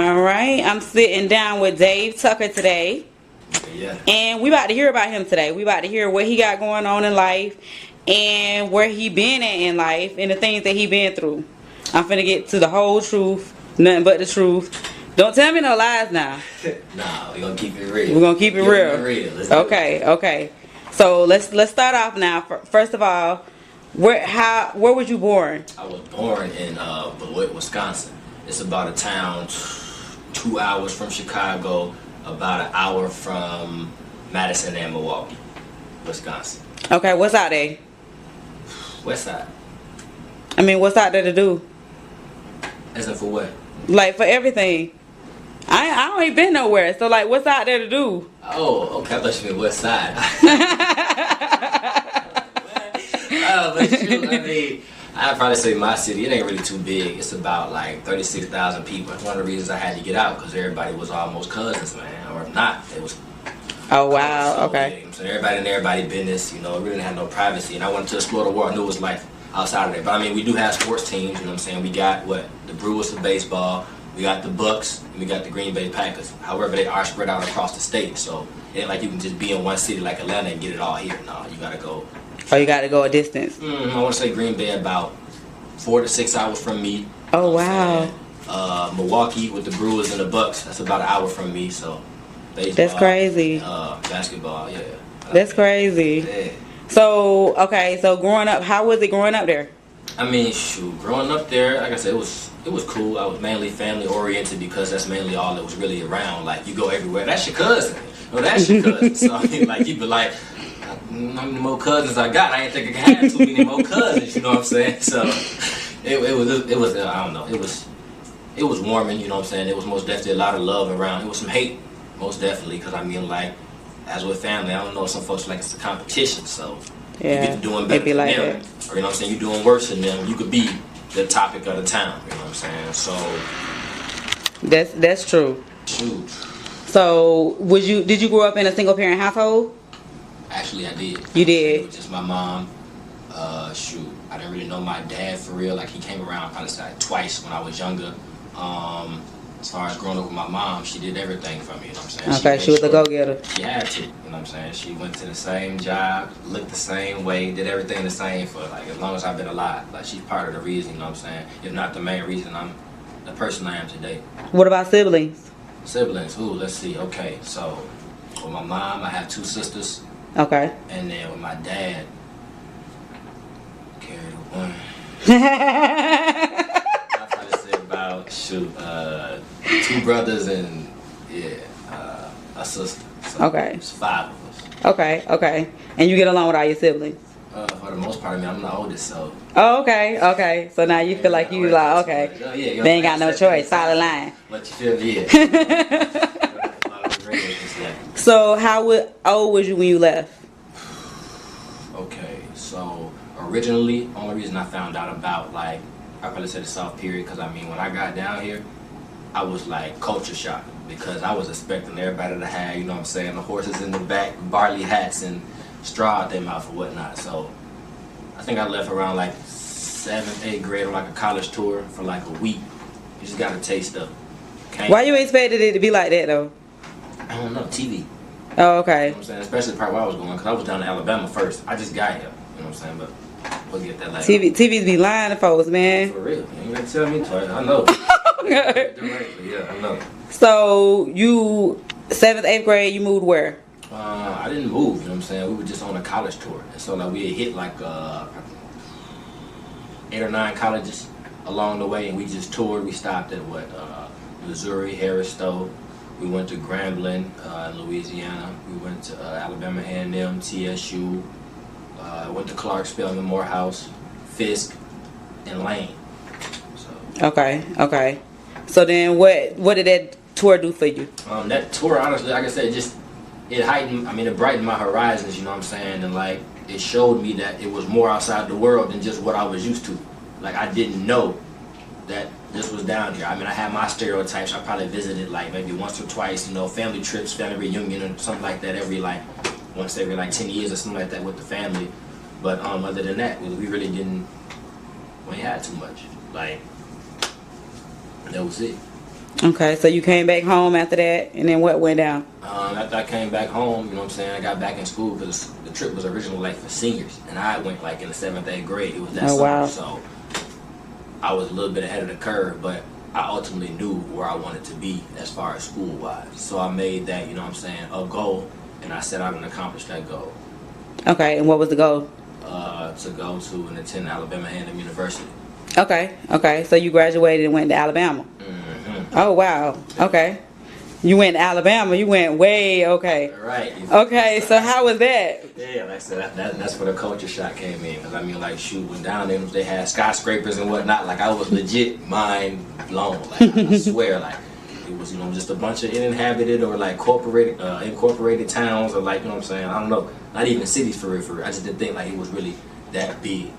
All right, I'm sitting down with Davee Tucker today. Yeah. And we about to hear about him today. We about to hear what he got going on in life and where he been at in life and the things that he been through. I'm finna get to the whole truth, nothing but the truth. Don't tell me no lies now. Nah, we're gonna keep it real. We're gonna keep it real. Let's do it. Okay. So let's start off now. First of all, where was you born? I was born in Beloit, Wisconsin. It's about a town 2 hours from Chicago, about an hour from Madison and Milwaukee, Wisconsin. Okay, what's out there? West side. I mean, what's out there to do? As in for what? Like for everything. I don't even been nowhere. So like, what's out there to do? Oh, okay. I thought you meant west side. But shoot, I mean, I'd probably say my city, it ain't really too big. It's about like 36,000 people. That's one of the reasons I had to get out, because everybody was almost cousins, man. Or if not, it was. Oh, wow. So Okay. big. So everybody and everybody business, you know, really didn't have no privacy. And I wanted to explore the world. I knew it was life outside of that. But I mean, we do have sports teams, you know what I'm saying? We got the Brewers for baseball, we got the Bucks, and we got the Green Bay Packers. However, they are spread out across the state. So it ain't like you can just be in one city like Atlanta and get it all here. No, you gotta go. Oh, you got to go a distance. I want to say Green Bay about 4 to 6 hours from me. Oh, wow. Milwaukee with the Brewers and the Bucks, that's about an hour from me. So baseball, That's crazy. basketball, yeah. That's crazy. Yeah. So, okay, so growing up, how was it growing up there? I mean, shoot, growing up there, like I said, it was cool. I was mainly family oriented because that's mainly all that was really around. Like, you go everywhere, that's your cousin. No, that's your cousin. So I mean, like, you be like, how many more cousins I got? I ain't think I can have too many more cousins. You know what I'm saying? So it was I don't know. It was warming. You know what I'm saying? It was most definitely a lot of love around. It was some hate, most definitely, because I mean, like, as with family, I don't know, some folks like it's a competition. So Yeah, you get to doing better be than like them, that. or you know what I'm saying? You doing worse than them. You could be the topic of the town. You know what I'm saying? So That's true. shoot. So, did you grow up in a single parent household? Actually, I did. You did? It was just my mom. Shoot, I didn't really know my dad for real. Like, he came around probably like twice when I was younger. As far as growing up with my mom, she did everything for me. You know what I'm saying? Okay, she was a go-getter. She had to. You know what I'm saying? She went to the same job, looked the same way, did everything the same for like as long as I've been alive. Like, she's part of the reason. You know what I'm saying? If not the main reason I'm the person I am today. What about siblings? Siblings. Ooh, let's see. Okay, so with my mom, I have 2 sisters. Okay. And then with my dad, carried a one. I probably say about 2 brothers and a sister. So Okay. It's 5 of us. Okay. And you get along with all your siblings? For the most part, I mean, I'm the oldest, so. Oh, okay. So now you feel like you like, okay. Oh, yeah, They ain't got no choice. Solid line. But you feel me? Yeah. So how old was you when you left? Okay, so originally, only reason I found out about, like, I probably said the soft period, because I mean, when I got down here, I was like culture shock, because I was expecting everybody to have, you know what I'm saying, the horses in the back, barley hats, and straw out their mouth or whatnot. So I think I left around like 7th, 8th grade on like a college tour for like a week. You just got a taste of it. Why you expected it to be like that though? I don't know, TV. Oh, You okay. know what I'm saying? Especially the part where I was going, because I was down in Alabama first. I just got here, you know what I'm saying? But we'll get that later. TVs be lying to folks, man. For real. You ain't got to tell me twice. I know. Directly, yeah, I know. So you 7th, 8th grade, you moved where? I didn't move, you know what I'm saying? We were just on a college tour. And so like we had hit like 8 or 9 colleges along the way, and we just toured. We stopped at Missouri, Harris Stowe. We went to Grambling, Louisiana. We went to Alabama A&M, TSU. Went to Clark, Spelman, Morehouse, Fisk, and Lane. So. Okay. So then what did that tour do for you? That tour, honestly, like I said, it brightened my horizons, you know what I'm saying? And like, it showed me that it was more outside the world than just what I was used to. Like, I didn't know that this was down here. I mean, I had my stereotypes. I probably visited like maybe once or twice, you know, family trips, family reunion or something like that once every 10 years or something like that with the family. But other than that, we really ain't had too much. Like, that was it. Okay, so you came back home after that, and then what went down? After I came back home, you know what I'm saying, I got back in school because the trip was originally like for seniors, and I went like in the 7th, 8th grade. It was that Oh, summer, wow. so I was a little bit ahead of the curve, but I ultimately knew where I wanted to be as far as school wise. So I made that, you know what I'm saying, a goal, and I said I'm gonna accomplish that goal. Okay, and what was the goal? To go to and attend Alabama A&M University. Okay, so you graduated and went to Alabama. Oh, wow. Okay. You went to Alabama. You went way, okay. Right. Okay, so how was that? Yeah, like I said, that's where the culture shock came in. Because I mean, like, shoot, when down there, they had skyscrapers and whatnot. Like, I was legit mind blown. Like, I swear, like, it was, you know, just a bunch of uninhabited or like incorporated towns or like, you know what I'm saying? I don't know. Not even cities for real, for real. I just didn't think like it was really that big.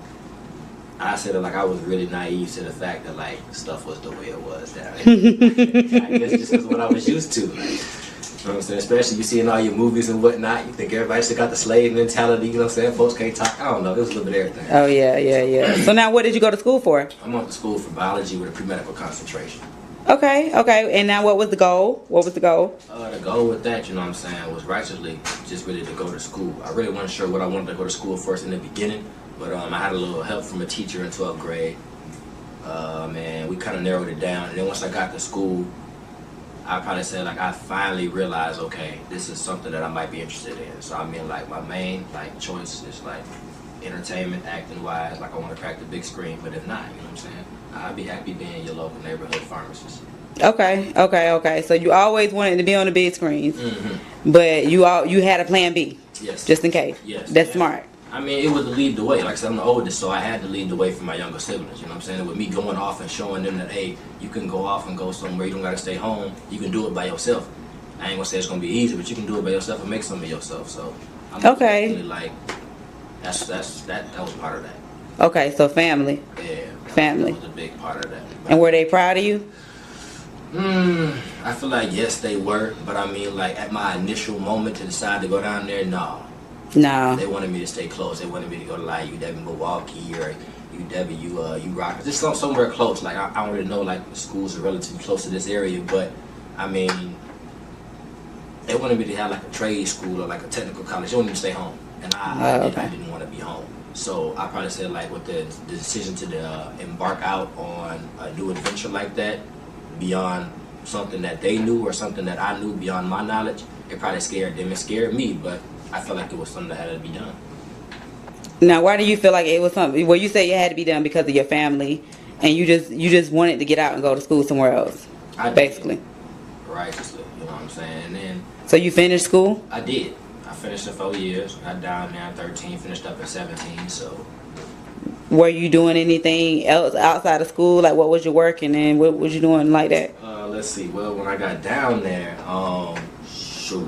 I said it like I was really naive to the fact that like stuff was the way it was down there. I guess just because what I was used to. Like, you know what I'm saying? Especially you see in all your movies and whatnot, you think everybody still got the slave mentality, you know what I'm saying? Folks can't talk. I don't know. It was a little bit of everything. Oh, yeah. So now what did you go to school for? I went to school for biology with a pre-medical concentration. Okay. And now what was the goal? The goal with that, you know what I'm saying, was righteously just really to go to school. I really wasn't sure what I wanted to go to school first in the beginning, but I had a little help from a teacher in 12th grade. And we kind of narrowed it down. And then once I got to school, I probably said like I finally realized, okay, this is something that I might be interested in. So I mean, like my main like choice is like entertainment, acting wise. Like I want to crack the big screen, but if not, you know what I'm saying, I'd be happy being your local neighborhood pharmacist. Okay. So you always wanted to be on the big screens, but you had a plan B. Yes. Just in case. Yes. That's smart. I mean, it was to lead the way. Like I said, I'm the oldest, so I had to lead the way for my younger siblings. You know what I'm saying? With me going off and showing them that, hey, you can go off and go somewhere. You don't got to stay home. You can do it by yourself. I ain't gonna say it's gonna be easy, but you can do it by yourself and make something of yourself. So I'm definitely like, that was part of that. Okay, so family. Yeah. Family. That was a big part of that. And were they proud of you? I feel like yes, they were, but I mean, like at my initial moment to decide to go down there, no. No. They wanted me to stay close. They wanted me to go to like UW Milwaukee or UW Rock, just somewhere close. Like I don't really know, like the schools are relatively close to this area, but I mean, they wanted me to have like a trade school or like a technical college. They wanted me to stay home, and I didn't want to be home. So I probably said like with the decision to embark out on a new adventure like that, beyond something that they knew or something that I knew beyond my knowledge, it probably scared them. It scared me, but I felt like it was something that had to be done. Now, why do you feel like it was something? Well, you said it had to be done because of your family, and you just wanted to get out and go to school somewhere else. Basically. Righteously, you know what I'm saying? And then. So you finished school? I did. I finished in 4 years. Got down there at 13, finished up at 17. So. Were you doing anything else outside of school? Like, what was your work, and then what was you doing like that? Let's see. Well, when I got down there, shoot.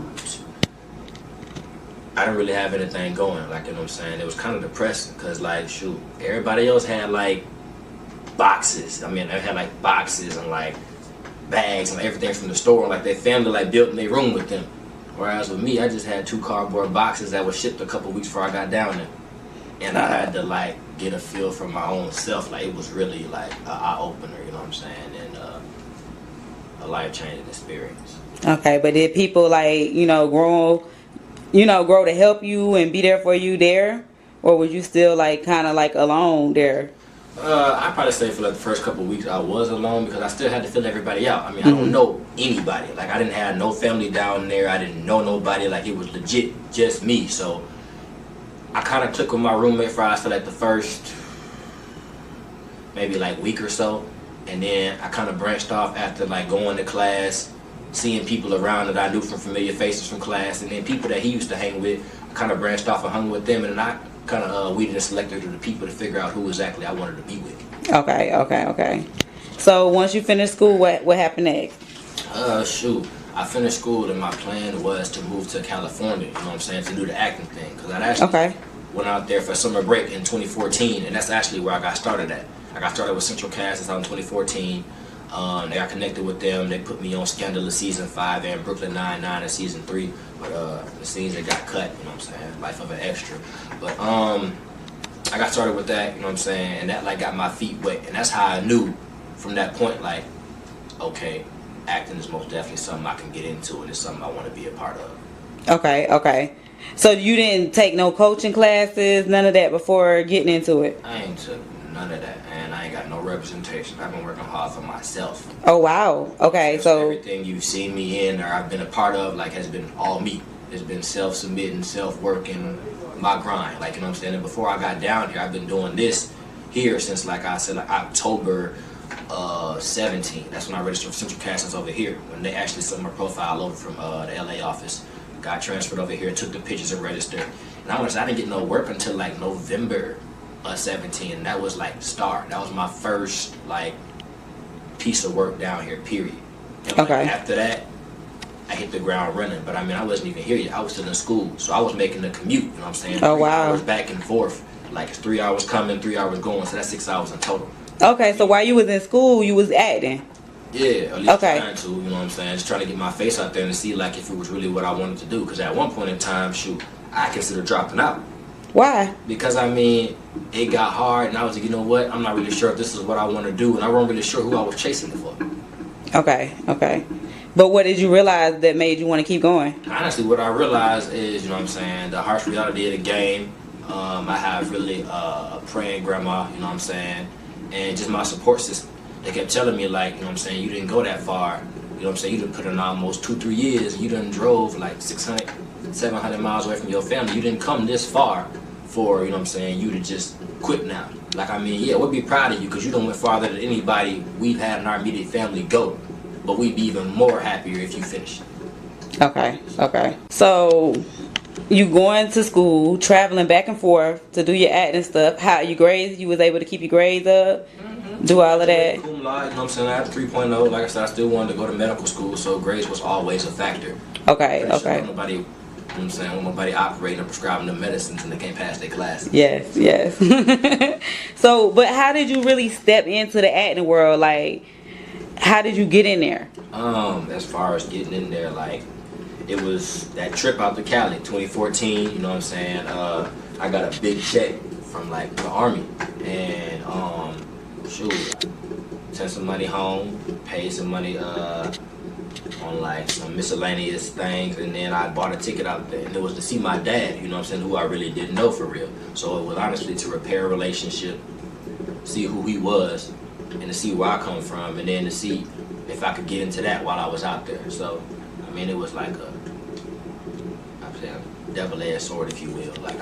I didn't really have anything going, like, you know what I'm saying? It was kind of depressing because, like, shoot, everybody else had, like, boxes. I mean, they had, like, boxes and, like, bags and everything from the store. Like, their family, like, built in their room with them. Whereas with me, I just had 2 cardboard boxes that were shipped a couple weeks before I got down there. And I had to, like, get a feel for my own self. Like, it was really, like, an eye-opener, you know what I'm saying? And a life-changing experience. Okay, but did people, like, grow to help you and be there for you there, or was you still like kind of like alone there? I probably say for like the first couple of weeks I was alone because I still had to fill everybody out. I mean, I don't know anybody. Like I didn't have no family down there. I didn't know nobody. Like it was legit just me. So I kind of clicked with my roommate for like the first maybe like week or so, and then I kind of branched off after like going to class, seeing people around that I knew from familiar faces from class, and then people that he used to hang with. I kind of branched off and hung with them, and then I kind of weeded and selected the people to figure out who exactly I wanted to be with. Okay. So once you finished school, what happened next? Shoot, I finished school, and my plan was to move to California. You know what I'm saying, to do the acting thing, because I actually went out there for summer break in 2014, and that's actually where I got started at. I got started with Central Cast out in 2014. They got connected with them. They put me on Scandalous season 5 and Brooklyn Nine-Nine in season 3. But the scenes that got cut, you know what I'm saying? Life of an extra. But I got started with that, you know what I'm saying? And that like got my feet wet. And that's how I knew from that point, like, okay, acting is most definitely something I can get into, and it's something I want to be a part of. Okay. So you didn't take no coaching classes, none of that before getting into it? I ain't took none of that, and I ain't got no representation. I've been working hard for myself. Oh wow. Okay, so everything you've seen me in or I've been a part of, like, has been all me. It's been self-submitting, self-working, my grind. Like, you know what I'm saying? And before I got down here, I've been doing this here since, like I said, like October 17. That's when I registered for Central Castings over here. When they actually sent my profile over from the LA office. Got transferred over here, took the pictures and registered. And I didn't get no work until like November of 17. And that was like the start. That was my first like piece of work down here, period. And like, after that, I hit the ground running. But I mean, I wasn't even here yet. I was still in school. So I was making the commute, you know what I'm saying? Oh, 3 wow. hours back and forth. Like, it's 3 hours coming, 3 hours going. So that's 6 hours in total. Okay, so while you was in school, you was acting? Yeah, at least trying to, you know what I'm saying? Just trying to get my face out there and see, like, if it was really what I wanted to do. Because at one point in time, shoot, I considered dropping out. Why? Because, I mean, it got hard, and I was like, you know what? I'm not really sure if this is what I want to do, and I wasn't really sure who I was chasing it for. Okay. But what did you realize that made you want to keep going? Honestly, what I realized is, you know what I'm saying, the harsh reality of the game. I have really a praying grandma, you know what I'm saying, and just my support system. They kept telling me, like, you know what I'm saying, you didn't go that far. You know what I'm saying, you done put in almost 2-3 years. You done drove like 600, 700 miles away from your family. You didn't come this far for, you know what I'm saying, you to just quit now. Like, I mean, yeah, we'd be proud of you because you done went farther than anybody we've had in our immediate family go. But we'd be even more happier if you finished. Okay. So, you going to school, traveling back and forth to do your acting stuff. How your grades? You was able to keep your grades up? Do all of that? Cum laude, you know what I'm saying? I had 3.0. Like I said, I still wanted to go to medical school, so grades was always a factor. Okay. Sure nobody, you know what I'm saying, when nobody operating or prescribing the medicines and they can't pass their classes. Yes. So, but how did you really step into the acting world? Like, how did you get in there? As far as getting in there, like, it was that trip out to Cali, 2014, you know what I'm saying? I got a big check from, like, the Army, and, shoot, sent some money home, paid some money on like some miscellaneous things, and then I bought a ticket out there, and it was to see my dad, you know what I'm saying, who I really didn't know for real. So it was honestly to repair a relationship, see who he was, and to see where I come from, and then to see if I could get into that while I was out there. So, I mean, it was like a double-edged sword, if you will. Like,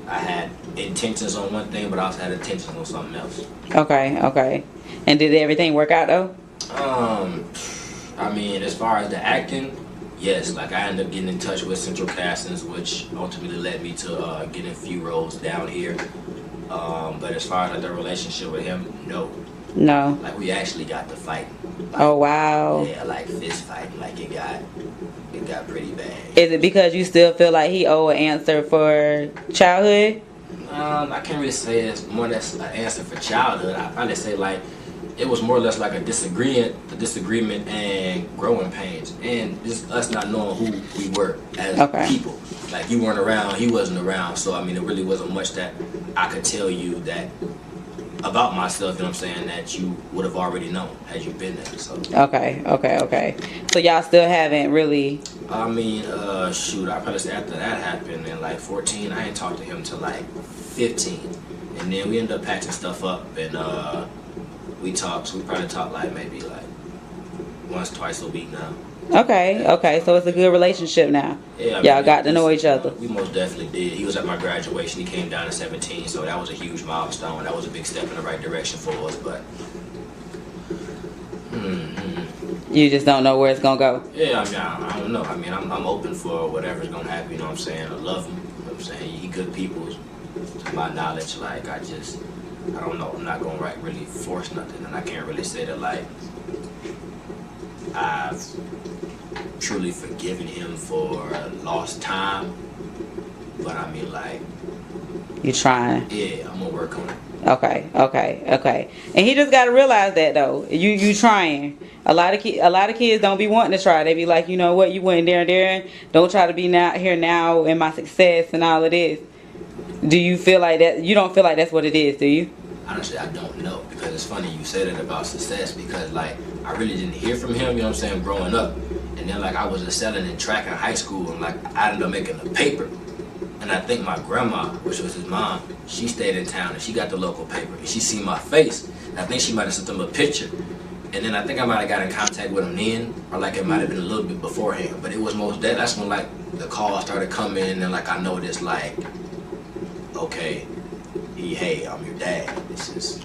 I had intentions on one thing, but I also had intentions on something else. Okay. And did everything work out though? I mean, as far as the acting, yes. Like, I ended up getting in touch with Central Castings, which ultimately led me to getting a few roles down here. But as far as like the relationship with him, no. Like, we actually got to fight. Like, oh wow. Yeah, like fist fighting. Like, it got pretty bad. Is it because you still feel like he owe an answer for childhood? I can't really say it's more or less an answer for childhood. I'd probably say, like, it was more or less like a disagreement and growing pains, and just us not knowing who we were as people. Like, you weren't around, he wasn't around, so I mean, it really wasn't much that I could tell you that about myself, you know what I'm saying, that you would have already known had you been there. So Okay. So y'all still haven't really. I mean, shoot, I probably say after that happened in like 14, I ain't talked to him till like 15, and then we ended up patching stuff up, and we talked. So we probably talk like maybe like once, twice a week now. Okay. So it's a good relationship now. Yeah, y'all got to know each other. We most definitely did. He was at my graduation. He came down at 17, so that was a huge milestone. That was a big step in the right direction for us. But you just don't know where it's gonna go. Yeah, I mean, I don't know. I mean, I'm open for whatever's gonna happen. You know what I'm saying? I love him. You know what I'm saying? He good people, to my knowledge. Like, I don't know. I'm not gonna really force nothing, and I can't really say that like I've truly forgiven him for lost time. But I mean, like, You trying? Yeah, I'm gonna work on it. Okay. And he just gotta realize that though. You trying. A lot of kids don't be wanting to try. They be like, you know what, you went there. Don't try to be here now in my success and all of this. Do you feel like that? You don't feel like that's what it is, do you? Honestly, I don't know, because it's funny you say that about success because like I really didn't hear from him, you know what I'm saying, growing up. And then like I was just selling in track in high school and like I ended up making a paper. And I think my grandma, which was his mom, she stayed in town and she got the local paper and she seen my face. And I think she might have sent him a picture. And then I think I might have got in contact with him then, or like it might have been a little bit beforehand. But it was most dead. That's when like the calls started coming and like I noticed like, okay, hey, I'm your dad. This is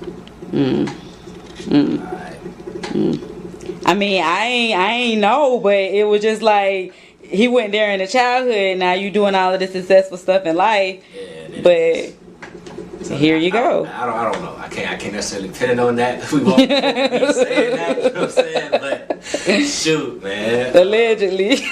alright. I mean, I ain't know, but it was just like he went there in the childhood. Now you doing all of this successful stuff in life, Yeah, but so here you go. I don't know. I can't necessarily pin it on that. We won't be saying that. You know what I'm saying? But shoot, man. Allegedly.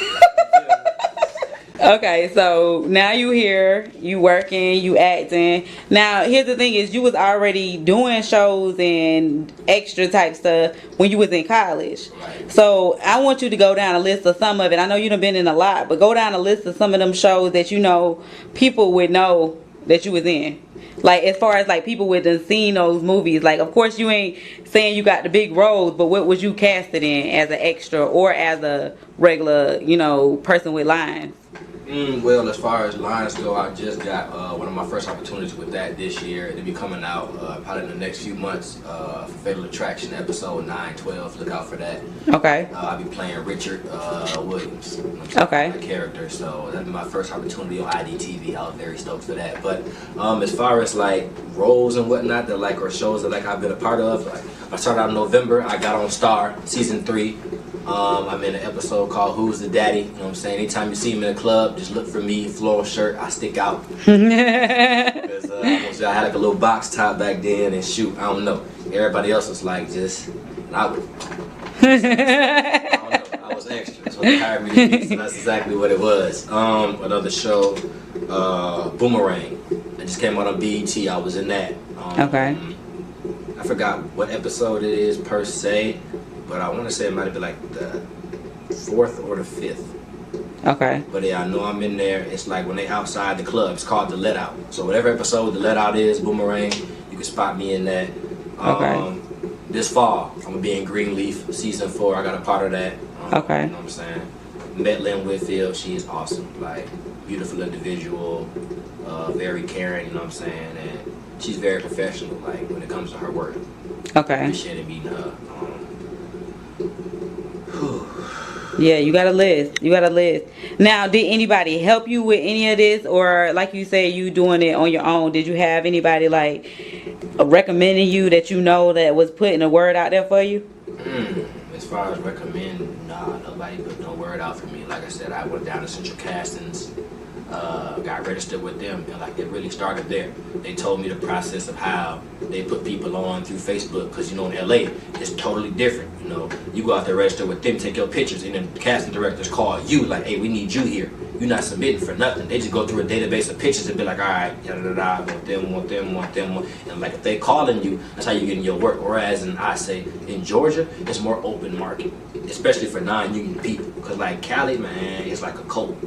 Okay, so now you here, you working, you acting. Now here's the thing is you was already doing shows and extra type stuff when you was in college. Right. So I want you to go down a list of some of it. I know you done been in a lot, but go down a list of some of them shows that you know people would know that you was in. Like as far as like people would have seen those movies. Like of course you ain't saying you got the big roles, but what was you casted in as an extra or as a regular, you know, person with lines? Well, as far as lines go, I just got one of my first opportunities with that this year. It'll be coming out probably in the next few months. Fatal Attraction episode 9/12. Look out for that. Okay. I'll be playing Richard Williams. You know what I'm saying, Okay. my character. So that'll be my first opportunity on IDTV. I was very stoked for that. But as far as like roles and whatnot that like or shows that like I've been a part of, like I started out in November. I got on Star season 3. I'm in an episode called Who's the Daddy? You know what I'm saying? Anytime you see me in the club, just look for me, floral shirt, I stick out. Because I had like a little box top back then and shoot, I don't know. Everybody else was like just, and I don't know, I was extra. So they hired me to be, so that's exactly what it was. Another show, Boomerang. It just came out on BET, I was in that. Okay. I forgot what episode it is per se, but I want to say it might have been like the 4th or the 5th. Okay. But yeah, I know I'm in there. It's like when they outside the club, it's called the Let Out. So whatever episode the Let Out is, Boomerang, you can spot me in that. Okay. This fall, I'm gonna be in Greenleaf, season 4. I got a part of that. Okay. You know what I'm saying? Met Lynn Whitfield. She is awesome. Like beautiful individual, very caring. You know what I'm saying? And she's very professional. Like when it comes to her work. Okay. Appreciated meeting her. Yeah, you got a list. You got a list. Now, did anybody help you with any of this, or like you said, you doing it on your own? Did you have anybody like recommending you that you know that was putting a word out there for you? As far as recommend, nah, nobody put no word out for me. Like I said, I went down to Central Castings, got registered with them, and like it really started there. They told me the process of how they put people on through Facebook, because you know in LA it's totally different. You know, you go out there, register with them, take your pictures, and then the casting directors call you like, hey, we need you here. You're not submitting for nothing. They just go through a database of pictures and be like, all right, yada da da, want them. And like if they calling you, that's how you getting your work. Whereas I say in Georgia, it's more open market, especially for non-union people. Because like Cali, man, it's like a cult.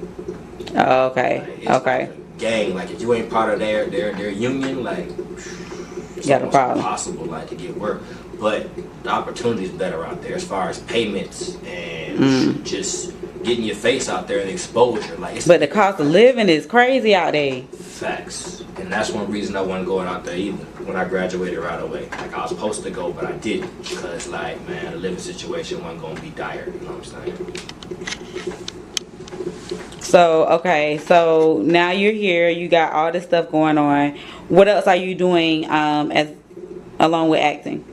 Oh, okay. Like, it's Okay. like a gang. Like if you ain't part of their union, like it's Got a almost problem. impossible like to get work. But the opportunity is better out there as far as payments and just getting your face out there and exposure. Like it's But the cost of living is crazy out there. facts. And that's one reason I wasn't going out there either when I graduated right away. Like I was supposed to go, but I didn't. Because like, man, the living situation wasn't going to be dire. You know what I'm saying? So, okay. So now you're here. You got all this stuff going on. What else are you doing as along with acting?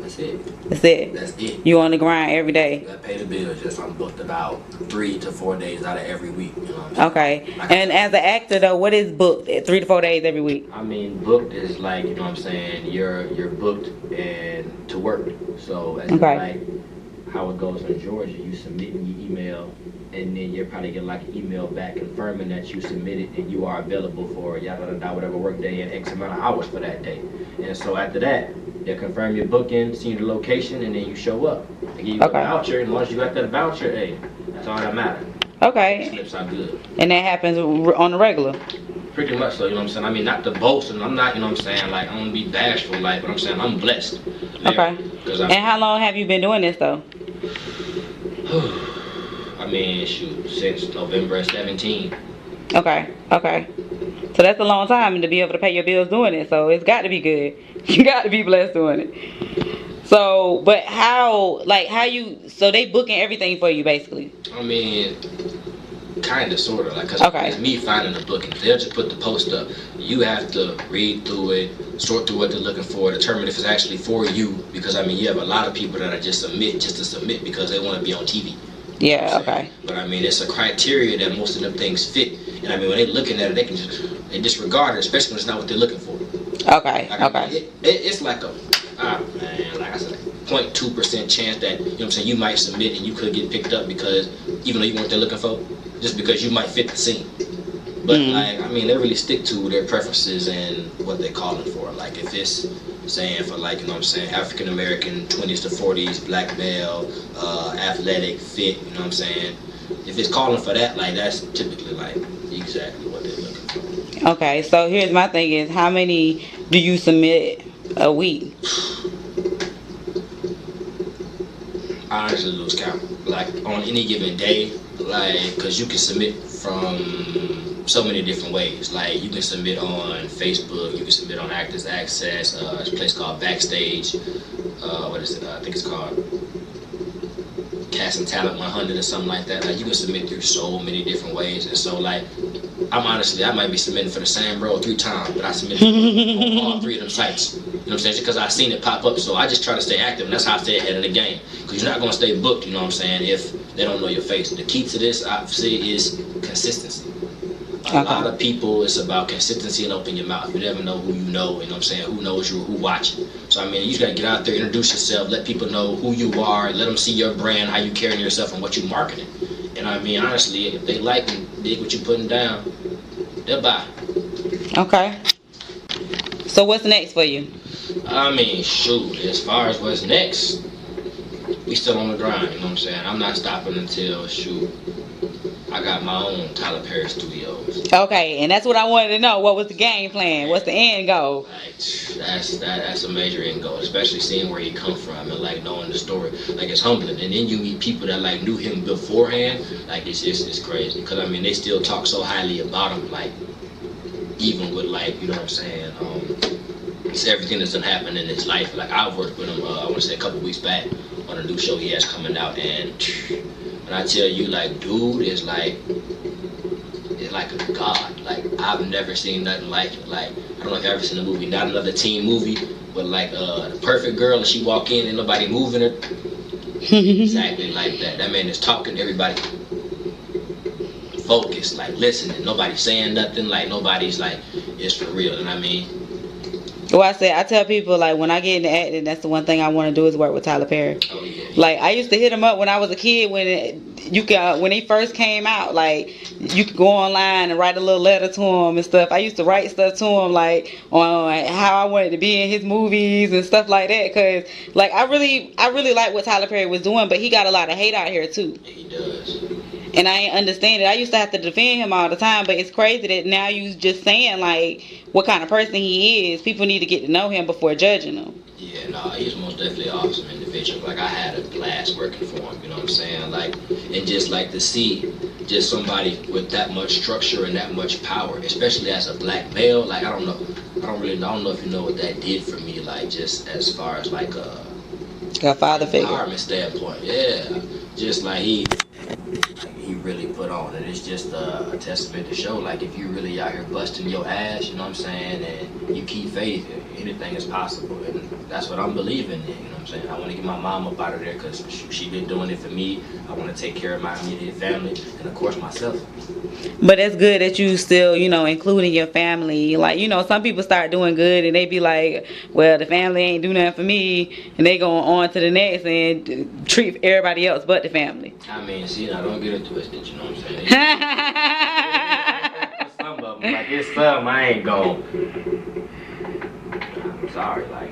That's it. That's it. That's it. You on the grind every day. I pay the bills. Just I'm booked about 3 to 4 days out of every week. You know what I'm saying? Okay. And as an actor though, what is booked 3 to 4 days every week? I mean, booked is like, you know what I'm saying, you're booked and to work. So that's like how it goes in Georgia. You submit your email, and then you'll probably get like an email back confirming that you submitted and you are available for yada yada yada, whatever work day and X amount of hours for that day. And so after that, they'll confirm your booking, see the location, and then you show up. They give you a voucher, and once you got that voucher, hey, that's all that matters. Okay. Slips are good. And that happens on the regular. Pretty much so, you know what I'm saying? I mean, not to boast, and I'm not, you know what I'm saying, like, I don't be bashful, like, but I'm saying I'm blessed. Okay. And how long have you been doing this, though? I mean, shoot, since November of 17. Okay. So that's a long time to be able to pay your bills doing it. So it's got to be good. You got to be blessed doing it. So, but so they booking everything for you, basically? I mean, kind of, sort of, like, because Okay. it's me finding the booking. They'll just put the post up. You have to read through it, sort through what they're looking for, determine if it's actually for you, because, I mean, you have a lot of people that are just to submit because they want to be on TV. Yeah, okay. But I mean, it's a criteria that most of them things fit. And I mean, when they're looking at it, they disregard it, especially when it's not what they're looking for. Okay, like, okay. I mean, it's like like I said, 0.2% chance that, you know what I'm saying, you might submit and you could get picked up because, even though you weren't there looking for, just because you might fit the scene. But like, I mean, they really stick to their preferences and what they're calling for. Like, if it's saying for, like, you know what I'm saying, African American, 20s to 40s, black male, athletic, fit, you know what I'm saying. If it's calling for that, like, that's typically like exactly what they're looking for. Okay, so here's my thing is, how many do you submit a week? I honestly lose count. Like, on any given day, like, because you can submit from so many different ways. Like, you can submit on Facebook, you can submit on Actors Access, there's a place called Backstage, what is it, I think it's called Casting Talent 100 or something like that. Like, you can submit through so many different ways. And so, like, I might be submitting for the same role 3 times, but I submitted on all 3 of them sites. You know what I'm saying? Because I seen it pop up, so I just try to stay active, and that's how I stay ahead of the game. Because you're not going to stay booked, you know what I'm saying, if they don't know your face. The key to this, I see, is consistency. A lot of people, it's about consistency and open your mouth. You never know who you know what I'm saying, who knows you, who watching. So, I mean, you just got to get out there, introduce yourself, let people know who you are, let them see your brand, how you carrying yourself, and what you're marketing. And I mean, honestly, if they like and dig what you're putting down, they'll buy. Okay. So what's next for you? I mean, shoot, as far as what's next, we still on the grind, you know what I'm saying? I'm not stopping until, shoot, I got my own Tyler Perry Studios. Okay, and that's what I wanted to know. What was the game plan? What's the end goal? Like, that's a major end goal, especially seeing where he come from and, like, knowing the story. Like, it's humbling. And then you meet people that, like, knew him beforehand. Like, it's crazy. Because, I mean, they still talk so highly about him, like, even with, like, you know what I'm saying, it's everything that's done happened in his life. Like, I worked with him, I want to say a couple weeks back on a new show he has coming out, and when I tell you, like, dude is like a god. Like, I've never seen nothing like it. Like, I don't know if you've ever seen a movie, not another teen movie, but like The Perfect Girl, and she walk in and nobody moving her. Exactly like that. That man is talking to everybody. Focused, like, listening. Nobody's saying nothing. Like, nobody's like, it's for real. And I mean, Well, I tell people, like, when I get into acting, that's the one thing I want to do is work with Tyler Perry. oh yeah. Like, I used to hit him up when I was a kid when he first came out. Like, you could go online and write a little letter to him and stuff. I used to write stuff to him, like, on how I wanted to be in his movies and stuff like that. Cause, like, I really like what Tyler Perry was doing, but he got a lot of hate out here too. He does. And I ain't understand it. I used to have to defend him all the time, but it's crazy that now you just saying, like, what kind of person he is. People need to get to know him before judging him. Yeah, no, he's most definitely an awesome individual. Like, I had a blast working for him, you know what I'm saying? Like, and just like to see just somebody with that much structure and that much power, especially as a black male. Like, I don't know if you know what that did for me. Like, just as far as like a father figure. Empowerment standpoint, yeah. Just like he really put on, and it's just a testament to show, like, if you really out here busting your ass, you know what I'm saying, and you keep faith, anything is possible. And that's what I'm believing in, you know what I'm saying. I want to get my mom up out of there because she been doing it for me. I want to take care of my immediate family and, of course, myself. But it's good that you still, including your family. Like, some people start doing good and they be like, well, the family ain't do nothing for me, and they go on to the next and treat everybody else but the family. I mean, see, I don't get it twisted, you know what I'm saying. Some of them, like, it's some I ain't going. I'm sorry, like.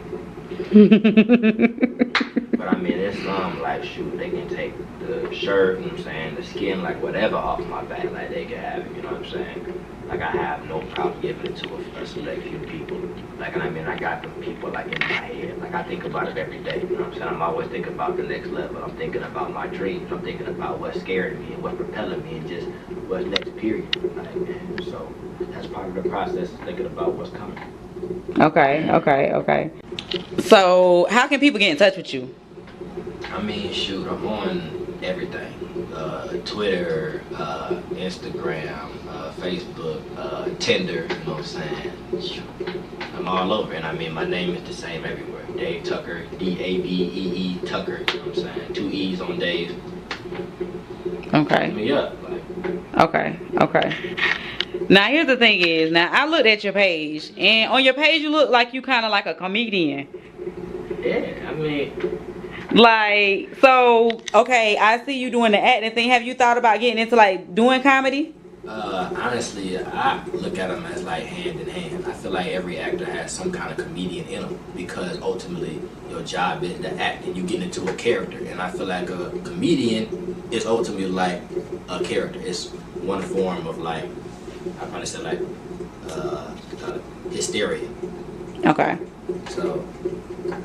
But I mean, there's some, like, shoot, they can take the shirt, you know what I'm saying, the skin, like, whatever off my back, like, they can have it, you know what I'm saying? Like, I have no problem giving it to a select few people. Like, and I mean, I got the people, like, in my head. Like, I think about it every day, you know what I'm saying? I'm always thinking about the next level. I'm thinking about my dreams. I'm thinking about what's scaring me and what's propelling me and just what's next, period. Like, and so that's part of the process, thinking about what's coming. Okay. So, how can people get in touch with you? I mean, shoot, I'm on everything. Twitter, Instagram, Facebook, Tinder, you know what I'm saying? Shoot, I'm all over, and I mean, my name is the same everywhere. Dave Tucker, Davee Tucker, you know what I'm saying? 2 E's on Dave. Okay. Hit me up. Like. Okay. Now, here's the thing is, now, I looked at your page, and on your page, you look like you kind of like a comedian. Yeah, I mean... Like, so, okay, I see you doing the acting thing. Have you thought about getting into, like, doing comedy? Honestly, I look at them as like hand in hand. I feel like every actor has some kind of comedian in them because ultimately your job is to act and you get into a character. And I feel like a comedian is ultimately like a character. It's one form of like, I probably say like hysteria. Okay. So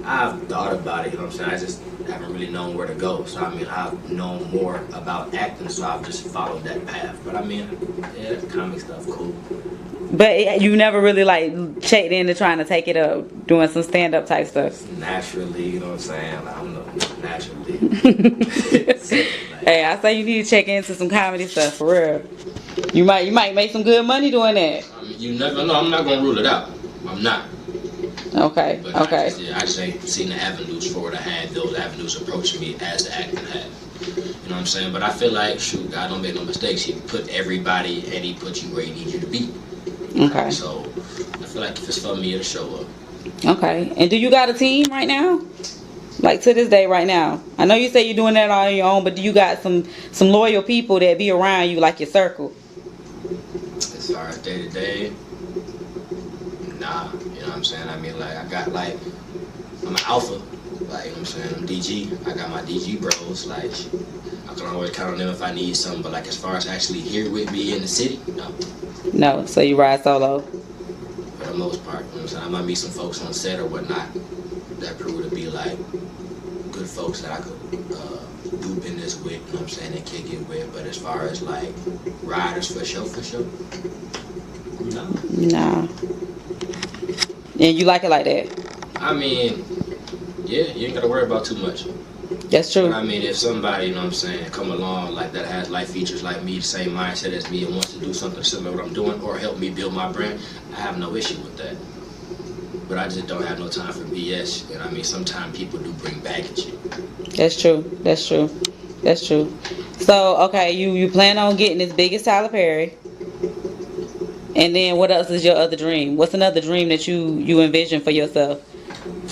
I've thought about it, you know what I'm saying? I just haven't really known where to go. So I mean, I've known more about acting, so I've just followed that path. But I mean, yeah, comic stuff, cool. But you never really like checked into trying to take it up, doing some stand-up type stuff. Naturally, you know what I'm saying? Like, I don't know, naturally. Hey, I say you need to check into some comedy stuff for real. You might make some good money doing that. I mean, you never know. I'm not gonna rule it out. I'm not. Okay. But Okay. I just ain't seen the avenues for it. I had those avenues approaching me as the acting had. You know what I'm saying? But I feel like, shoot, God don't make no mistakes. He put everybody and he put you where he needs you to be. Okay. So I feel like if it's for me, it'll show up. Okay. And do you got a team right now? Like to this day right now? I know you say you're doing that on your own, but do you got some loyal people that be around you, like your circle? As far as day to day, nah. You know what I'm saying? I mean, like, I got, like, I'm an alpha. Like, you know what I'm saying? I'm DG. I got my DG bros. Like, I can always count on them if I need something. But, like, as far as actually here with me in the city, no. No. So you ride solo? For the most part. You know what I'm saying? I might meet some folks on set or whatnot that prove to be, like, good folks that I could do business with, you know what I'm saying, and kick it with. But as far as, like, riders for sure, no. Nah. And you like it like that? I mean, yeah, you ain't gotta worry about too much. That's true. But I mean, if somebody, you know what I'm saying, come along like that has life features like me, the same mindset as me, and wants to do something similar to what I'm doing, or help me build my brand, I have no issue with that. But I just don't have no time for BS. And I mean, sometimes people do bring baggage. That's true. So, okay, you plan on getting as big as Tyler Perry. And then what else is your other dream? What's another dream that you envision for yourself?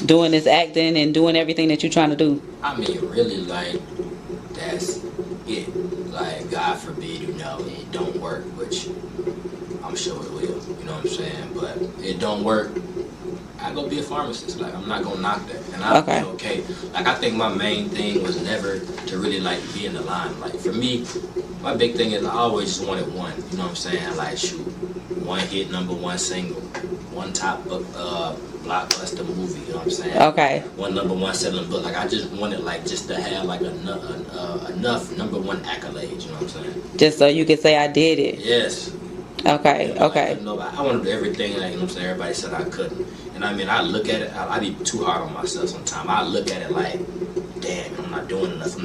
Doing this acting and doing everything that you're trying to do. I mean, really, like, that's it. Like, God forbid, you know, it don't work, which I'm sure it will, you know what I'm saying? But it don't work, I go be a pharmacist. Like, I'm not gonna knock that. And I'll be okay. Like, I think my main thing was never to really, like, be in the limelight. For me, my big thing is I always just wanted one, you know what I'm saying? Like, shoot, one hit, number one single, one top blockbuster movie, you know what I'm saying? Okay. One number one selling book. Like, I just wanted, like, just to have, like, enough number one accolades, you know what I'm saying? Just so you could say I did it. Yes. Okay, you know, okay. I want to do everything, like, you know what I'm saying? Everybody said I couldn't. And I mean, I look at it, I be too hard on myself sometimes. I look at it like, damn, I'm not doing enough.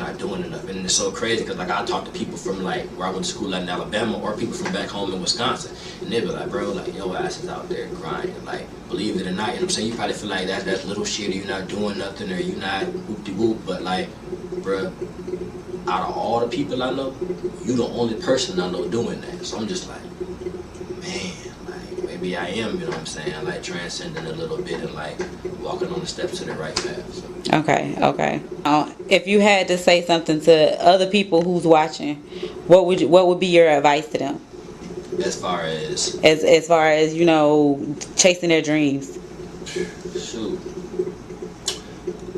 And it's so crazy because, like, I talk to people from, like, where I went to school in Alabama or people from back home in Wisconsin. And they be like, bro, like, your ass is out there grinding. Like, believe it or not, you know what I'm saying? You probably feel like that's little shit, or you're not doing nothing, or you're not whoop-de-whoop. But, like, bro, out of all the people I know, you the only person I know doing that. So I'm just like, man, like, maybe I am, you know what I'm saying? Like, transcending a little bit and, like, walking on the steps to the right path. So. Okay. If you had to say something to other people who's watching, what would be your advice to them? As far as you know, chasing their dreams. Shoot,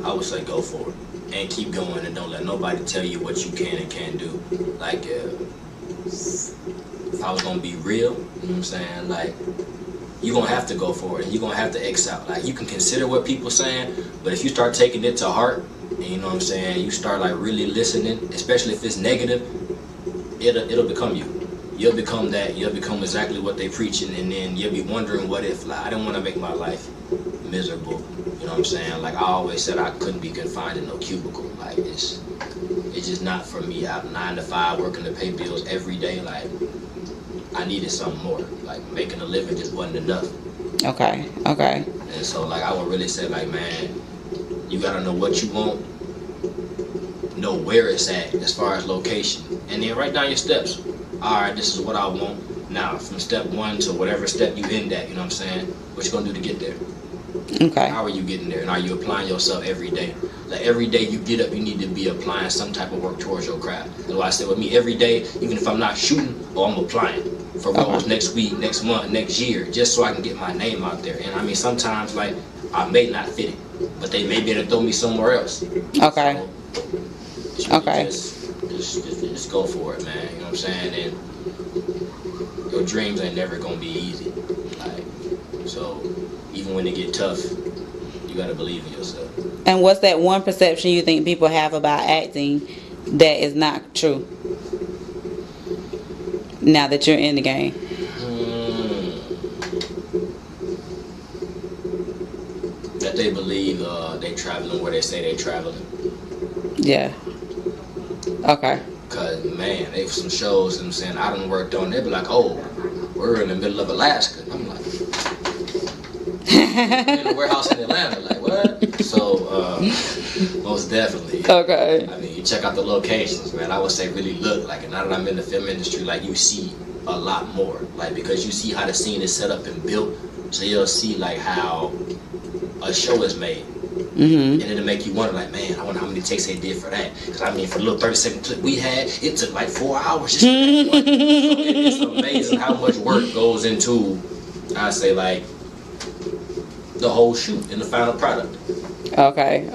I would say go for it. and keep going, and don't let nobody tell you what you can and can't do. Like, if I was gonna be real, you know what I'm saying? Like, you're gonna have to go for it, and you're gonna have to X out. Like, you can consider what people saying, but if you start taking it to heart, and you know what I'm saying, you start like really listening, especially if it's negative, it'll become you. You'll become that. You'll become exactly what they preaching, and then you'll be wondering, what if? Like, I don't want to make my life miserable. You know what I'm saying? Like, I always said, I couldn't be confined in no cubicle. Like, it's just not for me. I'm 9 to 5 working to pay bills every day. Like, I needed something more. Like, making a living just wasn't enough. Okay. And so, like, I would really say, like, man, you gotta know what you want, know where it's at as far as location, and then write down your steps. All right, this is what I want. Now, from step 1 to whatever step you end at, you know what I'm saying? What you gonna do to get there? Okay. How are you getting there? And are you applying yourself every day? Like, every day you get up, you need to be applying some type of work towards your craft. That's why I said with me, every day, even if I'm not shooting, I'm applying for roles next week, next month, next year, just so I can get my name out there. And I mean, sometimes, like, I may not fit it, but they may be able to throw me somewhere else. Okay. So, just go for it, man. You know what I'm saying? And your dreams ain't never gonna be easy. Like, so even when they get tough, you gotta believe in yourself. And what's that one perception you think people have about acting that is not true? Now that you're in the game. That they believe they traveling where they say they traveling. Yeah. Okay. Cause man, they some shows I'm saying I done worked on. They be like, oh, we're in the middle of Alaska. And I'm like, in a warehouse in Atlanta. Like, what? So most definitely. Okay. I mean, you check out the locations, man. I would say really look. Like, now that I'm in the film industry, like, you see a lot more. Like, because you see how the scene is set up and built, so you'll see like how a show is made. And it'll make you wonder, like, man, I wonder how many takes they did for that. Because I mean, for the little 30-second clip we had, it took like 4 hours just for that one. So it's amazing how much work goes into, I say, like, the whole shoot and the final product. Okay.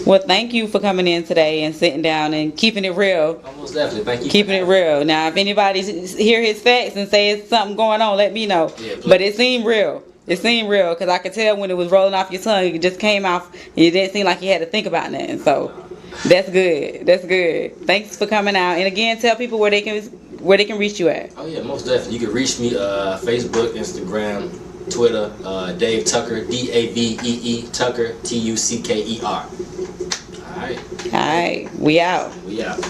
Well, thank you for coming in today and sitting down and keeping it real. Almost definitely. Thank you. Keeping it real. Now, if anybody hear his facts and say it's something going on, let me know. Yeah, but it seemed real. It seemed real because I could tell when it was rolling off your tongue, it just came off. It didn't seem like you had to think about nothing. So that's good. That's good. Thanks for coming out. And again, tell people where they can reach you at. Oh yeah, most definitely. You can reach me Facebook, Instagram, Twitter, Dave Tucker, Davee Tucker, Tucker. All right. All right. We out. We out.